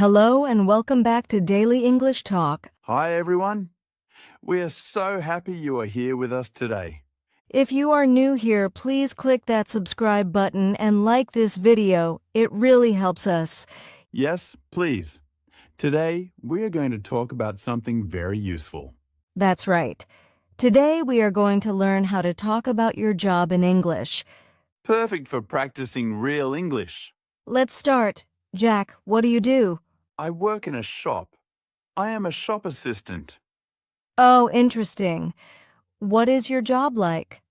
Hello and welcome back to Daily English Talk. Hi, everyone. We are so happy you are here with us today. If you are new here, please click that subscribe button and like this video. It really helps us. Yes, please. Today, we are going to talk about something very useful. That's right. Today we are going to learn how to talk about your job in English. Perfect for practicing real English. Let's start. Jack, what do you do? I work in a shop. I am a shop assistant. Oh, interesting. What is your job like?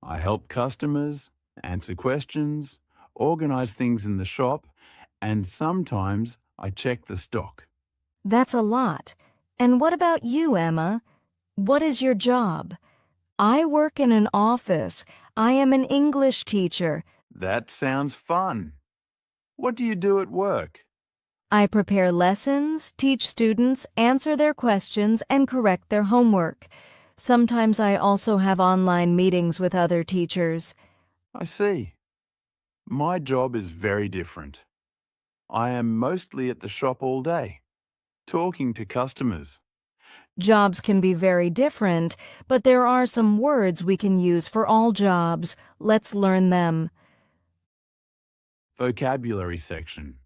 I help customers, answer questions, organize things in the shop, and sometimes I check the stock. That's a lot. And what about you, Emma? What is your job? I work in an office. I am an English teacher. That sounds fun. What do you do at work? I prepare lessons, teach students, answer their questions, and correct their homework. Sometimes I also have online meetings with other teachers. I see. My job is very different. I am mostly at the shop all day, talking to customers. Jobs can be very different, but there are some words we can use for all jobs. Let's learn them. Vocabulary section.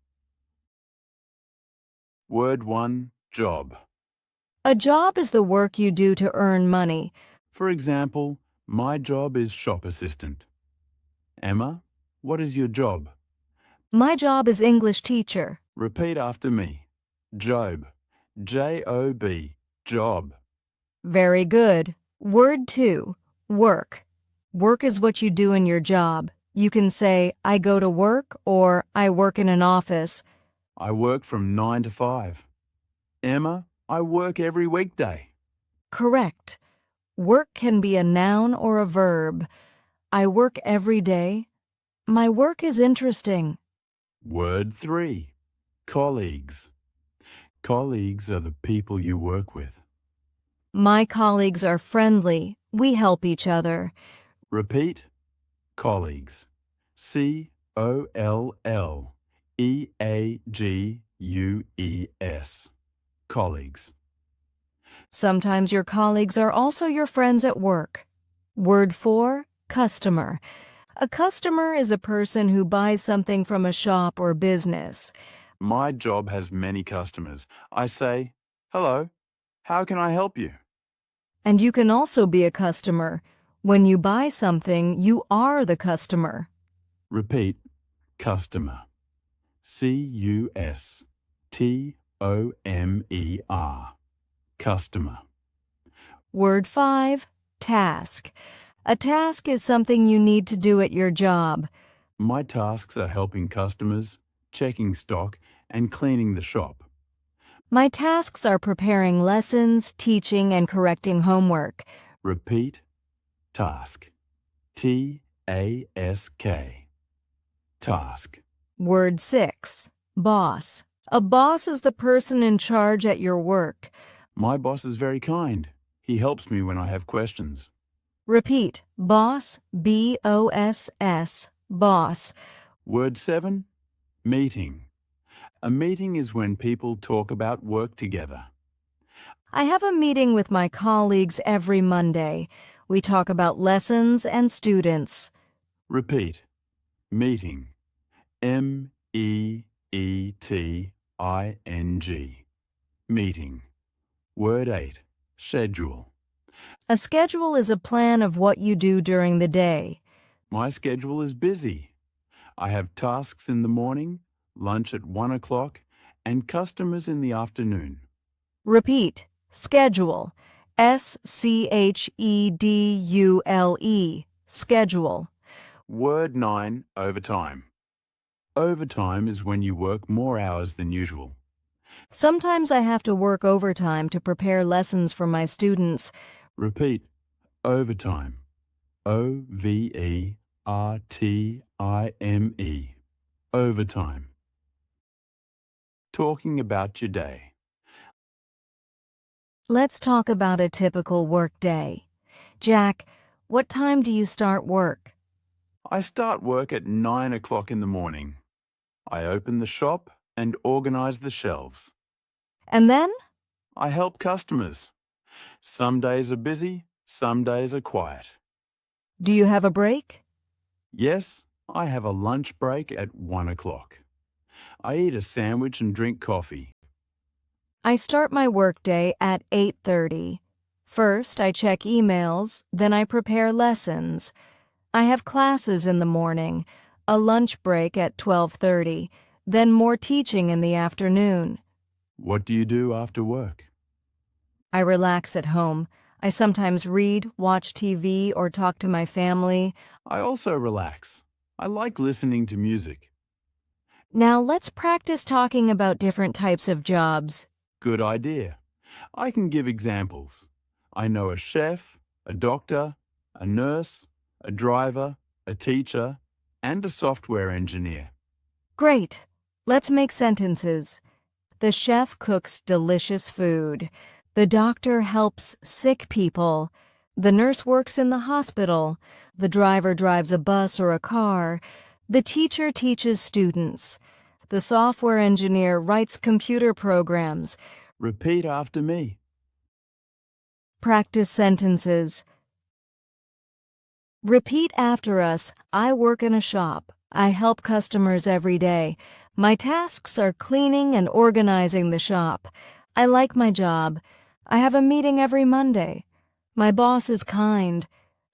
Word 1, job. A job is the work you do to earn money. For example, my job is shop assistant. Emma, what is your job? My job is English teacher. Repeat after me. Job. J-O-B. Job. Very good. Word 2, work. Work is what you do in your job. You can say, I go to work, or I work in an office. I work from 9 to 5. Emma, I work every weekday. Correct. Work can be a noun or a verb. I work every day. My work is interesting. Word 3, colleagues. Colleagues are the people you work with. My colleagues are friendly. We help each other. Repeat. Colleagues. C-O-L-L-E-A-G-U-E-S. Colleagues. Sometimes your colleagues are also your friends at work. Word 4, customer. A customer is a person who buys something from a shop or business. My job has many customers. I say, hello, how can I help you? And you can also be a customer. When you buy something, you are the customer. Repeat. Customer. C-U-S-T-O-M-E-R. Customer. Word 5, task. A task is something you need to do at your job. My tasks are helping customers, checking stock, and cleaning the shop. My tasks are preparing lessons, teaching, and correcting homework. Repeat. Task. T-A-S-K. Task. Word 6, boss. A boss is the person in charge at your work. My boss is very kind. He helps me when I have questions. Repeat, boss, B-O-S-S, boss. Word 7, meeting. A meeting is when people talk about work together. I have a meeting with my colleagues every Monday. We talk about lessons and students. Repeat. Meeting. M-E-E-T-I-N-G. Meeting. Word 8, schedule. A schedule is a plan of what you do during the day. My schedule is busy. I have tasks in the morning, lunch at 1 o'clock, and customers in the afternoon. Repeat, schedule, S-C-H-E-D-U-L-E, schedule. Word 9, overtime. Overtime is when you work more hours than usual. Sometimes I have to work overtime to prepare lessons for my students. Repeat. Overtime. O-V-E-R-T-I-M-E. Overtime. Talking about your day. Let's talk about a typical work day. Jack, what time do you start work? I start work at 9 o'clock in the morning. I open the shop and organize the shelves. And then? I help customers. Some days are busy, some days are quiet. Do you have a break? Yes, I have a lunch break at 1 o'clock. I eat a sandwich and drink coffee. I start my workday at 8:30. First, I check emails, then I prepare lessons. I have classes in the morning, a lunch break at 12:30, then more teaching in the afternoon. What do you do after work? I relax at home. I sometimes read, watch TV, or talk to my family. I also relax. I like listening to music. Now let's practice talking about different types of jobs. Good idea. I can give examples. I know a chef, a doctor, a nurse, a driver, a teacher, and a software engineer. Great. Let's make sentences. The chef cooks delicious food. The doctor helps sick people. The nurse works in the hospital. The driver drives a bus or a car. The teacher teaches students. The software engineer writes computer programs. Repeat after me. Practice sentences. Repeat after us. I work in a shop. I help customers every day. My tasks are cleaning and organizing the shop. I like my job. I have a meeting every Monday. My boss is kind.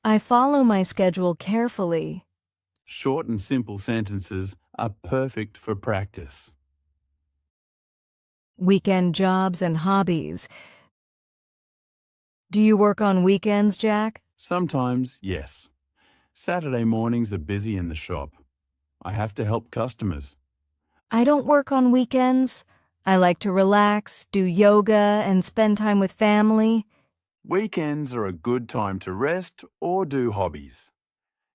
I follow my schedule carefully. Short and simple sentences are perfect for practice. Weekend jobs and hobbies. Do you work on weekends, Jack? Sometimes, yes. Saturday mornings are busy in the shop. I have to help customers. I don't work on weekends. I like to relax, do yoga, and spend time with family. Weekends are a good time to rest or do hobbies.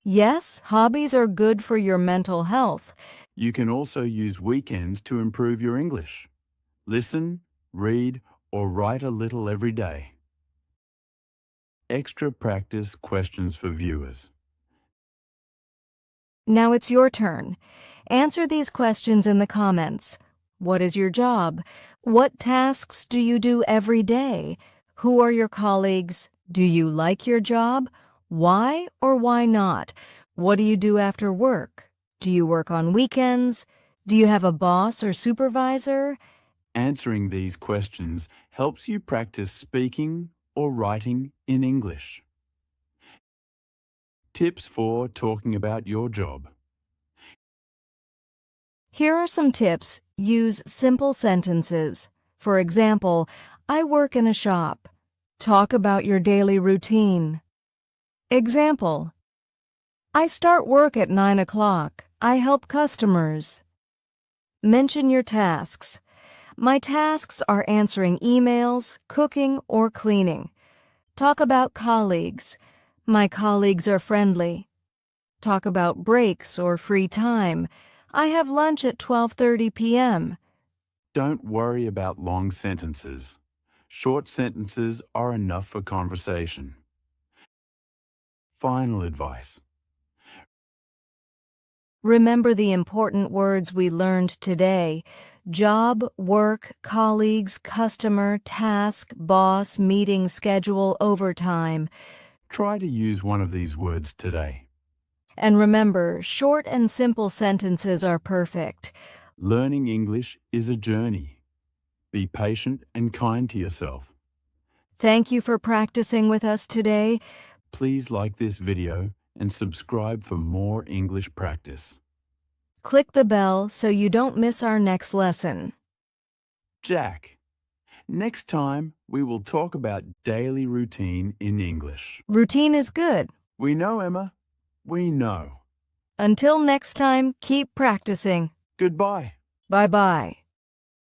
Yes, hobbies are good for your mental health. You can also use weekends to improve your English. Listen, read, or write a little every day. Extra practice questions for viewers. Now it's your turn. Answer these questions in the comments. What is your job? What tasks do you do every day? Who are your colleagues? Do you like your job? Why or why not? What do you do after work? Do you work on weekends? Do you have a boss or supervisor? Answering these questions helps you practice speaking or writing in English. Tips for talking about your job. Here are some tips. Use simple sentences. For example, I work in a shop. Talk about your daily routine. Example, I start work at 9 o'clock. I help customers. Mention your tasks. My tasks are answering emails, cooking, or cleaning. Talk about colleagues. My colleagues are friendly. Talk about breaks or free time. I have lunch at 12:30 p.m. Don't worry about long sentences. Short sentences are enough for conversation. Final advice. Remember the important words we learned today: job, work, colleagues, customer, task, boss, meeting, schedule, overtime. Try to use one of these words today. And remember, short and simple sentences are perfect. Learning English is a journey. Be patient and kind to yourself. Thank you for practicing with us today. Please like this video and subscribe for more English practice. Click the bell so you don't miss our next lesson. Jack, next time we will talk about daily routine in English. Routine is good. We know, Emma. We know. Until next time, keep practicing. Goodbye. Bye-bye.